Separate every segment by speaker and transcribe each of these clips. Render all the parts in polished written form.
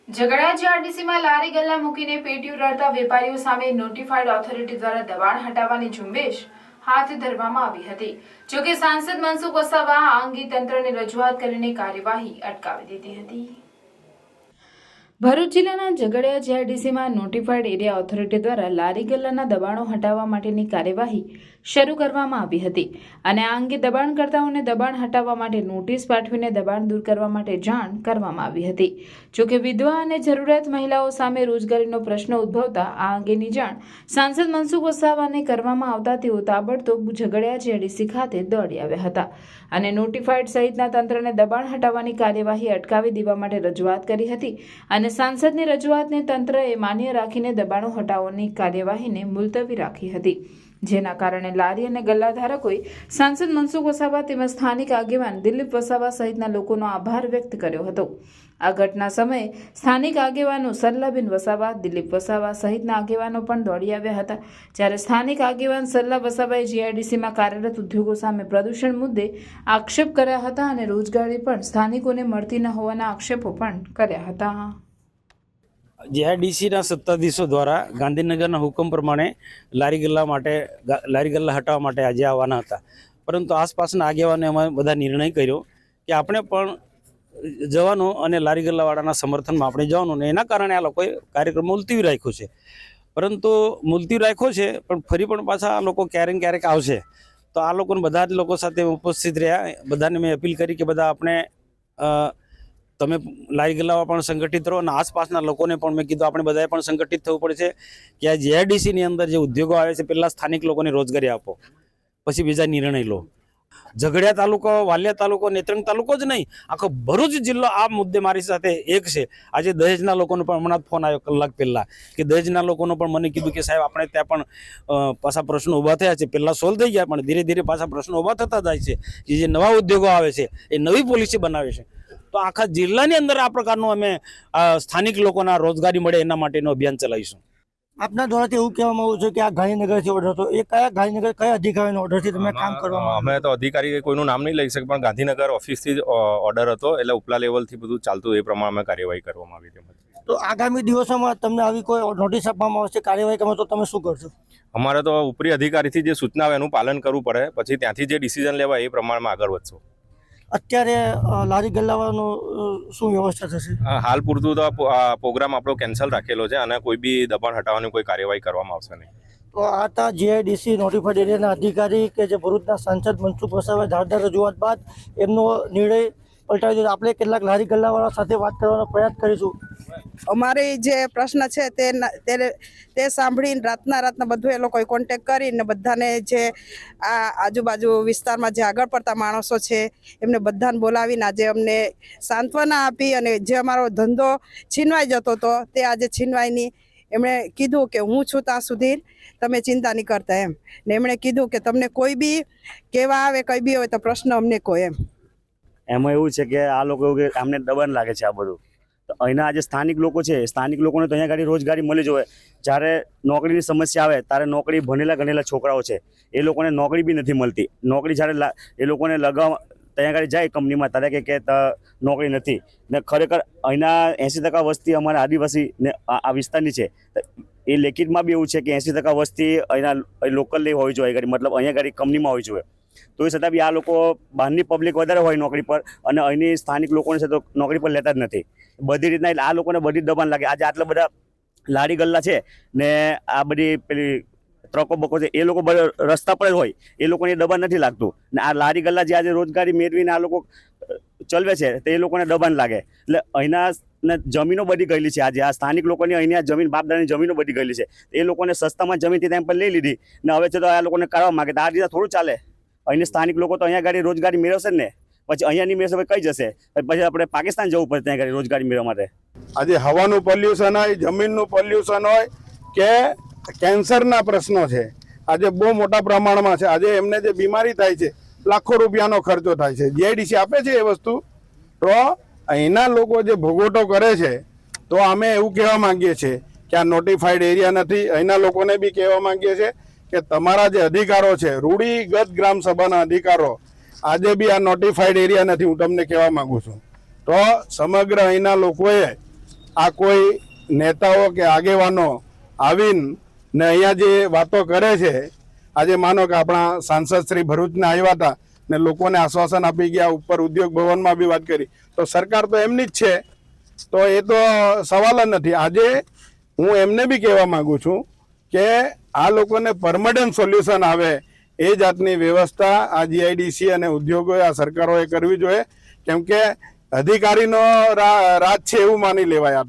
Speaker 1: ઝઘડા જીઆરડીસીમાં લારી ગલ્લા મૂકીને પેટીયું રળતા વેપારીઓ સામે નોટિફાઈડ ઓથોરિટી દ્વારા દબાણ હટાવવાની ઝુંબેશ હાથ ધરવામાં આવી હતી। જોકે સાંસદ મનસુખ વસાવા આ અંગે તંત્રને રજૂઆત કરીને કાર્યવાહી અટકાવી દીધી હતી। ભરૂચ જિલ્લાના ઝઘડિયા જીઆરડીસીમાં નોટિફાઈડ એરિયા ઓથોરિટી દ્વારા લારી ગલ્લાના દબાણો હટાવવા માટેની કાર્યવાહી શરૂ કરવામાં આવી હતી અને આ અંગે દબાણકર્તાઓને દબાણ હટાવવા માટે નોટિસ પાઠવીને દબાણ દૂર કરવા માટે જાણ કરવામાં આવી હતી। જોકે વિધવા અને જરૂરિયાત મહિલાઓ સામે રોજગારીનો પ્રશ્ન ઉદ્ભવતા આ અંગેની જાણ સાંસદ મનસુખ વસાવાને કરવામાં આવતા તેઓ તાબડતોબ ઝઘડિયા જીઆરડીસી ખાતે દોડી આવ્યા હતા અને નોટિફાઈડ સહિતના તંત્રને દબાણ હટાવવાની કાર્યવાહી અટકાવી દેવા માટે રજૂઆત કરી હતી અને સાંસદની રજૂઆતને તંત્રએ માન્ય રાખીને દબાણો હટાવવાની કાર્યવાહીને મુલતવી રાખી હતી, જેના કારણે લારી અને ગલ્લા ધારકોએ સાંસદ મનસુખ વસાવા તેમજ સ્થાનિક આગેવાન દિલીપ વસાવા સહિતના લોકોનો આભાર વ્યક્ત કર્યો હતો। આ ઘટના સમયે સ્થાનિક આગેવાનો સરલાબેન વસાવા, દિલીપ વસાવા સહિતના આગેવાનો પણ દોડી આવ્યા હતા। જ્યારે સ્થાનિક આગેવાન સરલા વસાવાએ જીઆરડીસીમાં કાર્યરત ઉદ્યોગો સામે પ્રદૂષણ મુદ્દે આક્ષેપ કર્યા હતા અને રોજગારી પણ સ્થાનિકોને મળતી ન હોવાના આક્ષેપો પણ કર્યા હતા।
Speaker 2: જીઆરડીસીના સત્તાધીશો દ્વારા ગાંધીનગરના હુકમ પ્રમાણે લારી ગલ્લા હટાવવા માટે આજે આવવાના હતા, પરંતુ આસપાસના આગેવાને અમે બધા નિર્ણય કર્યો કે આપણે પણ જવાનું અને લારી ગલ્લાવાળાના સમર્થનમાં આપણે જવાનું ને એના કારણે આ લોકોએ કાર્યક્રમ મુલતવી રાખ્યો છે। પરંતુ મુલતવી રાખ્યો છે પણ ફરી પણ પાછા આ લોકો ક્યારેક ક્યારેક આવશે, તો આ લોકોને બધા જ લોકો સાથે ઉપસ્થિત રહ્યા। બધાને મેં અપીલ કરી કે બધા આપણે તમે લારી ગલ્લામાં પણ સંગઠિત રહો અને આસપાસના લોકોને પણ મેં કીધું આપણે બધાએ પણ સંગઠિત થવું પડશે કે આ જીઆરડીસીની અંદર જે ઉદ્યોગો આવે છે પહેલાં સ્થાનિક લોકોને રોજગારી આપો, પછી બીજા નિર્ણય લો। ઝઘડિયા તાલુકો, વાલિયા તાલુકો, નેત્રંગ તાલુકો જ નહીં, આખો ભરૂચ જિલ્લો આ મુદ્દે મારી સાથે એક છે। આજે દહેજના લોકોનો પણ હમણાં ફોન આવ્યો કલાક પહેલાં કે દહેજના લોકોનો પણ મને કીધું કે સાહેબ આપણે ત્યાં પણ પાછા પ્રશ્નો ઊભા થયા છે, પહેલાં સોલ્વ થઈ ગયા પણ ધીરે ધીરે પાછા પ્રશ્નો ઊભા થતા જાય છે કે જે નવા ઉદ્યોગો આવે છે એ નવી પોલિસી બનાવે છે। તો આખા જિલ્લાની અંદર આ પ્રકારનું અમે સ્થાનિક લોકોના રોજગારી મળે એના માટેનું અભિયાન ચલાવીશું।
Speaker 3: આપના દ્વારાથી એવું કહેવામાં આવ્યું છે કે આ ગાંધીનગરથી ઓર્ડર હતો, એ કયા અધિકારીનો ઓર્ડરથી તમે કામ કરવામાં?
Speaker 4: અમે તો અધિકારી કોઈનું નામ નહીં લઈ શકે, પણ ગાંધીનગર ઓફિસથી જ ઓર્ડર હતો, એટલે ઉપલા લેવલથી બધું ચાલતું, એ પ્રમાણે અમે કાર્યવાહી કરવામાં આવી હતી।
Speaker 3: તો આગામી દિવસોમાં તમને આવી કોઈ નોટિસ આપવામાં આવશે, કાર્યવાહી કરવામાં, તો તમે શું કરશો?
Speaker 4: અમારે તો ઉપરી અધિકારીથી જે સૂચના આવે એનું પાલન કરવું પડે, પછી ત્યાંથી જે ડિસિઝન લેવાય એ પ્રમાણમાં આગળ વધશો।
Speaker 3: અત્યારે લારી ગલ્લાવાનું શું વ્યવસ્થા થશે?
Speaker 4: હાલ પૂરતું તો પ્રોગ્રામ આપણો કેન્સલ રાખેલો છે અને કોઈ બી દબાણ હટાવવાની કોઈ કાર્યવાહી કરવામાં આવશે નહીં।
Speaker 3: તો આ હતા જીઆઈડીસી નોટિફાઈડ એરિયાના અધિકારી કે જે ભરૂચના સાંસદ મનસુખ વસાવા ધારદાર રજૂઆત બાદ એમનો નિર્ણય પલટાવી દીધો। આપણે કેટલાક લારી ગલ્લાવાળા સાથે વાત કરવાનો પ્રયાસ કરીશું।
Speaker 5: અમારી જે પ્રશ્ન છે તે સાંભળીને રાતના બધું એ લોકોએ કોન્ટેક્ટ કરીને બધાને જે આ આજુબાજુ વિસ્તારમાં જે આગળ પડતા માણસો છે એમને બધાને બોલાવીને આજે અમને સાંત્વના આપી અને જે અમારો ધંધો છીનવાઈ જતો હતો તે આજે છીનવાય નહીં। એમણે કીધું કે હું છું ત્યાં સુધી તમે ચિંતા નહીં કરતા એમ, ને એમણે કીધું કે તમને કોઈ બી કહેવા આવે કંઈ બી હોય તો પ્રશ્ન અમને કહો એમ।
Speaker 6: એમાં એવું છે કે આ લોકો એવું કે અમને દબાણ લાગે છે આ બધું, તો અહીંના આજે સ્થાનિક લોકો છે, સ્થાનિક લોકોને તો અહીંયા ગાડી રોજગારી મળી જોઈએ। જ્યારે નોકરીની સમસ્યા આવે ત્યારે નોકરી ભણેલા ગણેલા છોકરાઓ છે એ લોકોને નોકરી બી નથી મળતી। નોકરી જ્યારે એ લોકોને લગાવ ત્યાં ગાડી જાય કંપનીમાં ત્યારે કે નોકરી નથી, ને ખરેખર અહીંના 80% વસ્તી અમારા આદિવાસી ને આ વિસ્તારની છે। એ લેખિતમાં બી એવું છે કે 80% વસ્તી અહીંના લોકલ હોવી જોઈએ, મતલબ અહીંયા ગાડી કંપનીમાં હોવી જોઈએ। તો એ છતાં બી આ લોકો બહારની પબ્લિક વધારે હોય નોકરી પર અને અહીંની સ્થાનિક લોકોને છે તો નોકરી પર લેતા જ નથી બધી રીતના। એટલે આ લોકોને બધી દબાણ લાગે। આજે આટલા બધા લારી ગલ્લા છે ને આ બધી પેલી ટ્રકો બકો છે, એ લોકો રસ્તા પર જ હોય, એ લોકોને દબાણ નથી લાગતું, ને આ લારી ગલ્લા જે આજે રોજગારી મેળવીને આ લોકો ચલવે છે તો એ લોકોને દબાણ લાગે। એટલે અહીંના જમીનો બધી ગયેલી છે, આજે આ સ્થાનિક લોકોની અહીંની આ જમીન બાપદાની જમીનો બધી ગયેલી છે, એ લોકોને સસ્તામાં જમીન ટાઈમ પર લઈ લીધી ને હવે છે તો આ લોકોને કરવા માગે, તો આ રીતે થોડું ચાલે। અહીંની સ્થાનિક લોકો તો અહીંયા ગાડી રોજગારી મેળવશે ને, પછી અહીંયા નહીં મેળવશે કઈ જશે, પછી આપણે પાકિસ્તાન જવું પડે ત્યાં ગાડી રોજગારી મેળવવા માટે।
Speaker 7: આજે હવાનું પોલ્યુશન હોય, જમીનનું પોલ્યુશન હોય કે કેન્સરના પ્રશ્નો છે, આજે બહુ મોટા પ્રમાણમાં છે। આજે એમને જે બીમારી થાય છે લાખો રૂપિયાનો ખર્ચો થાય છે, જીઆઈડીસી આપે છે એ વસ્તુ, તો અહીંના લોકો જે ભોગવટો કરે છે, તો અમે એવું કહેવા માંગીએ છીએ કે આ નોટિફાઈડ એરિયા નથી। અહીંના લોકોને બી કહેવા માંગીએ છીએ કે તમારા જે અધિકારો છે, રૂઢિગત ગ્રામ સભાના અધિકારો, આજે બી આ નોટિફાઈડ એરિયા નથી, હું તમને કહેવા માંગુ છું। તો સમગ્ર અહીંના લોકોએ આ કોઈ નેતાઓ કે આગેવાનો આવીને ને અહીંયા જે વાતો કરે છે, આજે માનો કે આપણા સાંસદ શ્રી ભરૂચના આવ્યા હતા ને લોકોને આશ્વાસન આપી ગયા, ઉપર ઉદ્યોગ ભવનમાં બી વાત કરી, તો સરકાર તો એમની જ છે, તો એ તો સવાલ જ નથી. આજે હું એમને બી કહેવા માંગુ છું કે આ લોકોને પરમનન્ટ સોલ્યુશન આવે એ જાતની વ્યવસ્થા આ જીઆઈડીસી અને ઉદ્યોગોએ, આ સરકારોએ કરવી જોઈએ. કેમ કે અધિકારીનો રાજ છે એવું માની લેવાય.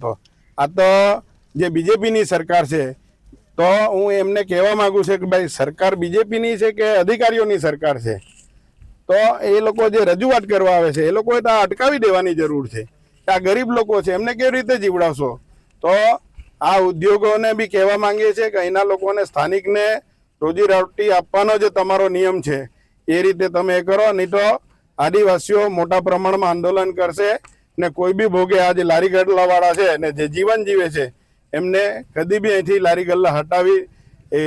Speaker 7: આ તો જે બીજેપીની સરકાર છે, તો હું એમને કહેવા માંગુ છું કે ભાઈ સરકાર બીજેપીની છે કે અધિકારીઓની સરકાર છે, તો એ લોકો જે રજૂઆત કરવા આવે છે એ લોકોએ તો આ અટકાવી દેવાની જરૂર છે. આ ગરીબ લોકો છે, એમને કેવી રીતે જીવડાવશો? તો આ ઉદ્યોગોને બી કહેવા માંગીએ છીએ કે અહીંના લોકોને, સ્થાનિકને રોજીરોટી આપવાનો જે તમારો નિયમ છે એ રીતે તમે કરો, નહીં તો આદિવાસીઓ મોટા પ્રમાણમાં આંદોલન કરશે ને કોઈ બી ભોગે આ જે લારી ગલ્લાવાળા છે ને જે જીવન જીવે છે એમને કદી બી અહીંથી લારી ગલ્લા હટાવી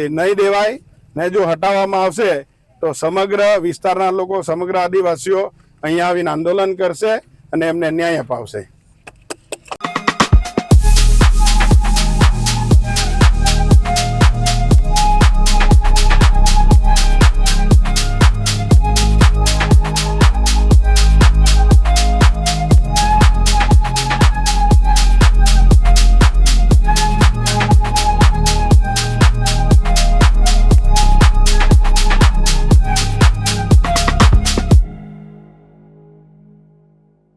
Speaker 7: નહીં દેવાય. ને જો હટાવવામાં આવશે તો સમગ્ર વિસ્તારના લોકો, સમગ્ર આદિવાસીઓ અહીંયા આવીને આંદોલન કરશે અને એમને ન્યાય અપાવશે.